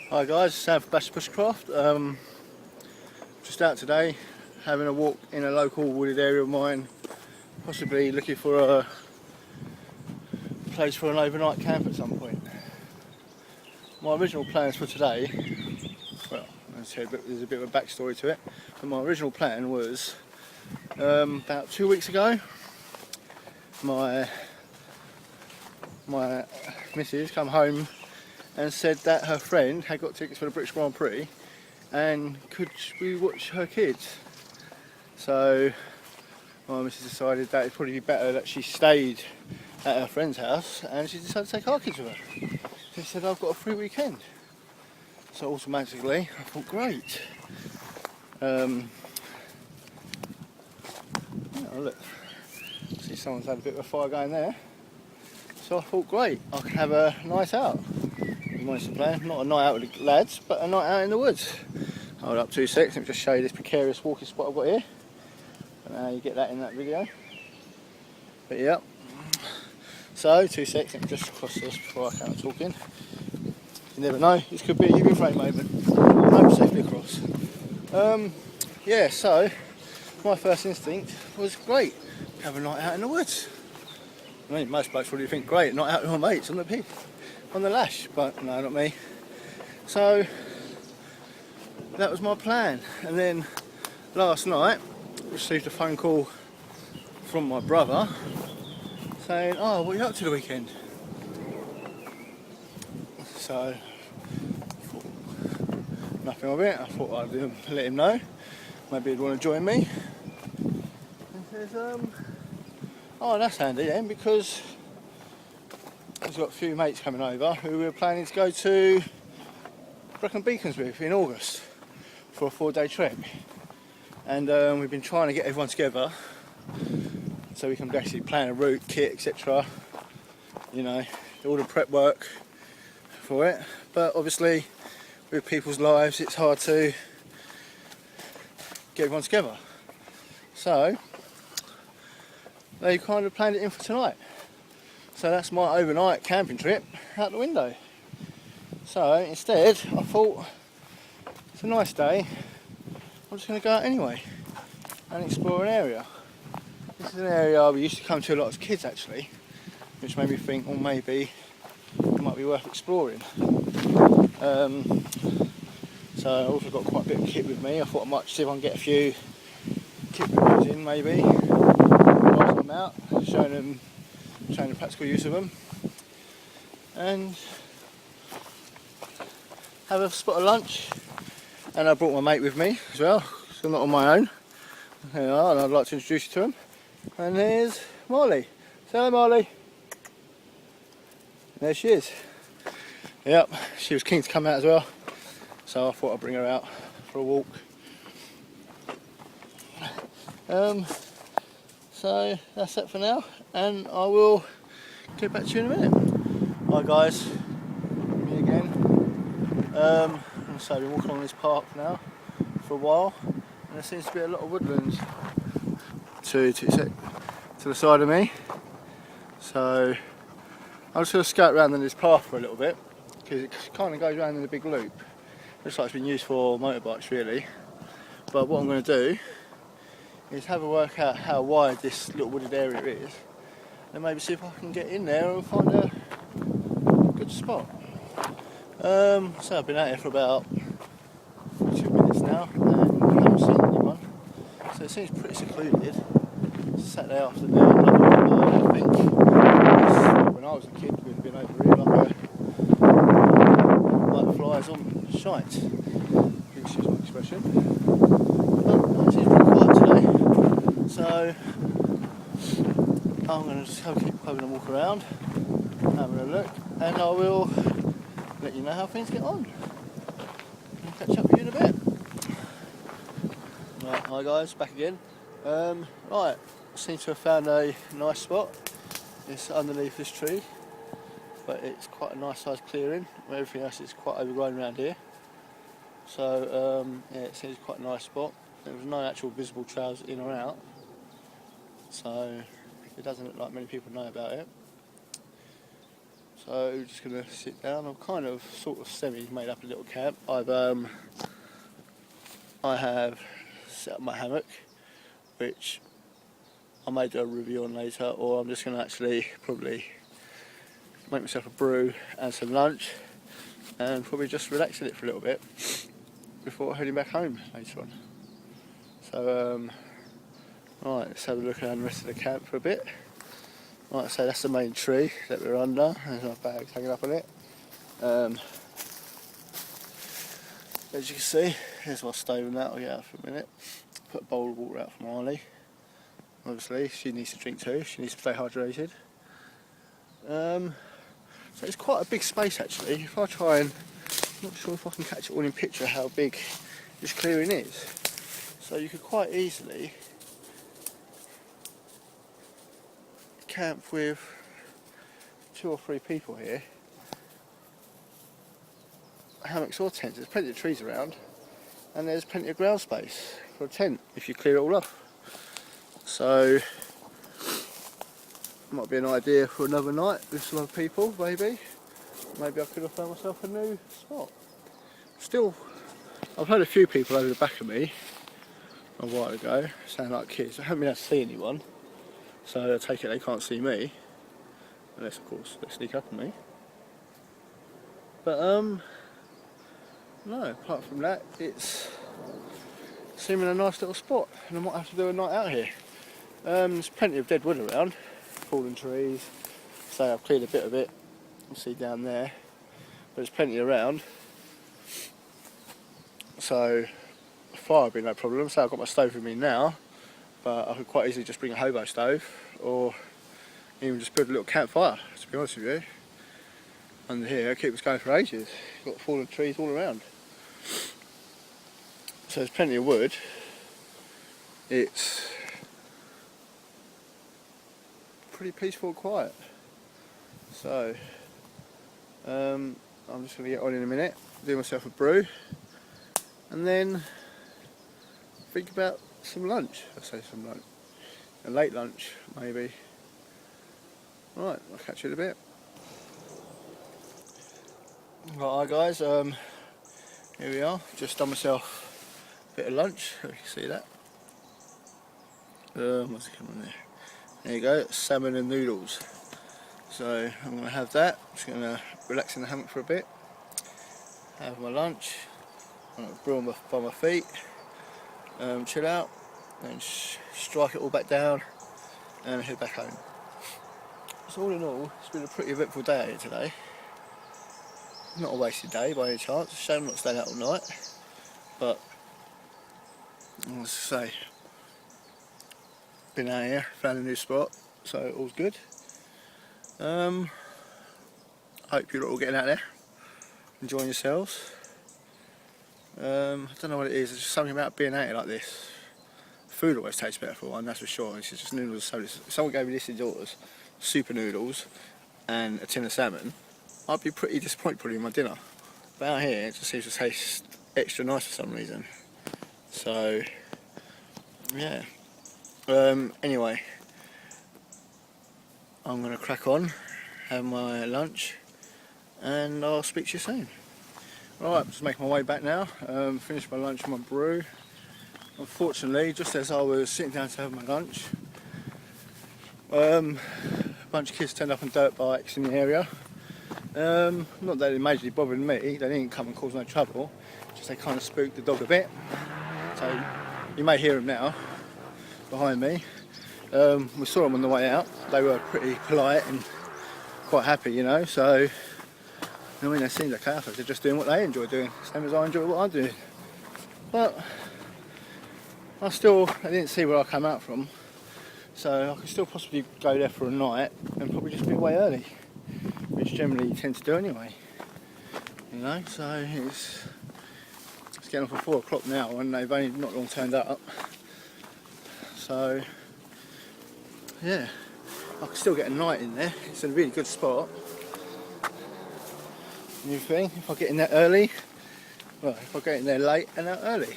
Hi guys, Sam for bushcraft. Just out today, having a walk in a local wooded area of mine, possibly looking for a place for an overnight camp at some point. My original plans for today, well, there's a bit of a backstory to it, but my original plan was about 2 weeks ago, my missus come home and said that her friend had got tickets for the British Grand Prix and could we watch her kids. So my missus decided that it'd probably be better that she stayed at her friend's house, and she decided to take our kids with her. She said, I've got a free weekend. So automatically I thought, great. Oh look, see someone's had a bit of a fire going there. So I thought, great, I can have a night out. Nice plan, not a night out with the lads, but a night out in the woods. Hold up 2 seconds, let me just show you this precarious walking spot I've got here. I don't know how you get that in that video. But yeah. So 2 seconds, let me just cross this before I carry talking. You never know, this could be a human frame moment. I'm safely across. Yeah, so my first instinct was great, have a night out in the woods. I mean, most blokes probably think great, night out with my mates on the pig. On the lash, but no, not me. So that was my plan, and then last night received a phone call from my brother saying, oh, what are you up to the weekend? So thought nothing of it. I thought I'd let him know, maybe he'd want to join me. And he says, oh, that's handy then, because he's got a few mates coming over who we're planning to go to Brecon Beacons with in August for a 4-day trip, and we've been trying to get everyone together so we can actually plan a route, kit, etc. You know, all the prep work for it, but obviously with people's lives it's hard to get everyone together, so they kind of planned it in for tonight. So that's my overnight camping trip out the window. So instead, I thought, it's a nice day, I'm just going to go out anyway and explore an area. This is an area we used to come to a lot as kids actually, which made me think, well, maybe it might be worth exploring. So I also got quite a bit of kit with me. I thought I might see if I can get a few kit reviews in maybe, whilst them out, showing the practical use of them, and have a spot of lunch. And I brought my mate with me as well, so I'm not on my own. There they are, and I'd like to introduce you to him. And there's Molly. Say hello, Molly. There she is. Yep, she was keen to come out as well, so I thought I'd bring her out for a walk. So that's it for now, and I will get back to you in a minute. Hi guys, me again. So I've been walking along this park now for a while, and there seems to be a lot of woodlands to the side of me. So I'm just going to skirt around on this path for a little bit, because it kind of goes around in a big loop. Looks like it's been used for motorbikes really, but what I'm going to do is have a work out how wide this little wooded area is, and maybe see if I can get in there and find a good spot. So I've been out here for about 2 minutes now and haven't seen anyone, so it seems pretty secluded. It's a Saturday afternoon, I think. When I was a kid we'd been over here like flies on shite, excuse my expression. But it seems pretty quiet today, so I'm going to just keep having a walk around, having a look, and I will let you know how things get on. I'll catch up with you in a bit. Right, hi guys, back again. Right, seem to have found a nice spot. It's underneath this tree, but it's quite a nice sized clearing. Everything else is quite overgrown around here. So yeah, it seems quite a nice spot. There was no actual visible trails in or out, so it doesn't look like many people know about it. So just going to sit down. I've kind of sort of semi made up a little camp. I have set up my hammock, which I may do a review on later, or I'm just going to actually probably make myself a brew and some lunch and probably just relax in it for a little bit before heading back home later on. So right, let's have a look around the rest of the camp for a bit. Like I say, that's the main tree that we're under. There's my bags hanging up on it. As you can see, here's my stove and that. I'll get out for a minute. Put a bowl of water out for Marley. Obviously, she needs to drink too. She needs to stay hydrated. So it's quite a big space actually. If I try and, I'm not sure if I can catch it all in picture how big this clearing is. So you could quite easily camp with 2 or 3 people here. Hammocks or tents. There's plenty of trees around, and there's plenty of ground space for a tent if you clear it all off. So might be an idea for another night with some other people, maybe. Maybe I could have found myself a new spot. Still, I've heard a few people over the back of me a while ago sound like kids. I haven't been able to see anyone, so I take it they can't see me, unless of course they sneak up on me. But no, apart from that, it's seeming a nice little spot, and I might have to do a night out here. There's plenty of dead wood around, fallen trees. So I've cleared a bit of it, you see down there, but there's plenty around. So fire would be no problem. So I've got my stove with me now, but I could quite easily just bring a hobo stove, or even just build a little campfire, to be honest with you. Under here, keep us going for ages. You've got fallen trees all around. So there's plenty of wood. It's pretty peaceful and quiet. So I'm just going to get on in a minute, do myself a brew, and then think about some lunch. I say some lunch, a late lunch maybe. Right, I'll catch you in a bit. Right guys, here we are. Just done myself a bit of lunch. You can see that. What's coming on there? There you go, salmon and noodles. So I'm going to have that. Just going to relax in the hammock for a bit. Have my lunch. I'm going to brew by my feet. Chill out. Then strike it all back down and head back home. So all in all, it's been a pretty eventful day here today. Not a wasted day by any chance. Shame not staying out all night. But let's say, been out here, found a new spot, so all's good. Hope you're all getting out there, enjoying yourselves. I don't know what it is. There's just something about being out here like this. Food always tastes better for one, that's for sure. It's just noodles. So if someone gave me this indoors, super noodles and a tin of salmon, I'd be pretty disappointed probably in my dinner. But out here, it just seems to taste extra nice for some reason. So, yeah. Anyway, I'm going to crack on, have my lunch, and I'll speak to you soon. Alright, just making my way back now. Finished my lunch and my brew. Unfortunately, just as I was sitting down to have my lunch, a bunch of kids turned up on dirt bikes in the area. Not that it majorly bothered me, they didn't come and cause no trouble, just they kind of spooked the dog a bit. So you may hear them now behind me. We saw them on the way out. They were pretty polite and quite happy, you know, so I mean, they seemed okay. They're just doing what they enjoy doing, same as I enjoy what I'm doing. But I didn't see where I come out from, so I could still possibly go there for a night and probably just be away early, which generally you tend to do anyway, you know. So it's getting on for 4 o'clock now and they've only not long turned up. So yeah, I can still get a night in there. It's a really good spot. New thing, if I get in there early, well, if I get in there late and out early.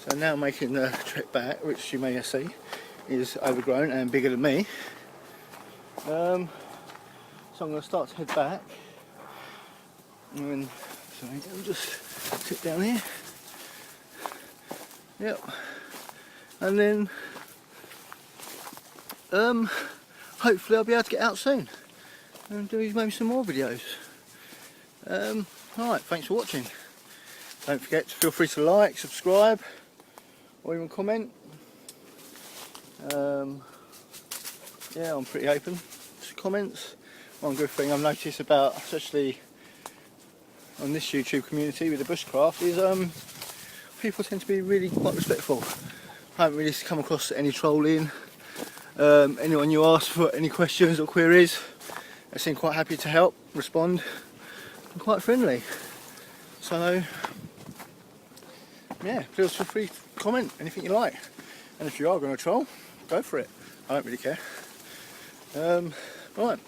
So now making the trek back, which you may see is overgrown and bigger than me. So I'm going to start to head back. And then, sorry, I'll just sit down here. Yep. And then hopefully I'll be able to get out soon and do maybe some more videos. Alright, thanks for watching. Don't forget to feel free to like, subscribe, or even comment. Yeah, I'm pretty open to comments. One good thing I've noticed about, especially on this YouTube community with the bushcraft, is people tend to be really quite respectful. I haven't really come across any trolling. Anyone you ask for any questions or queries, they seem quite happy to help, respond, and quite friendly. So yeah, feel free to comment anything you like. And if you are going to troll, go for it. I don't really care. Right,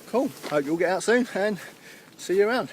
cool. Hope you'll get out soon and see you around.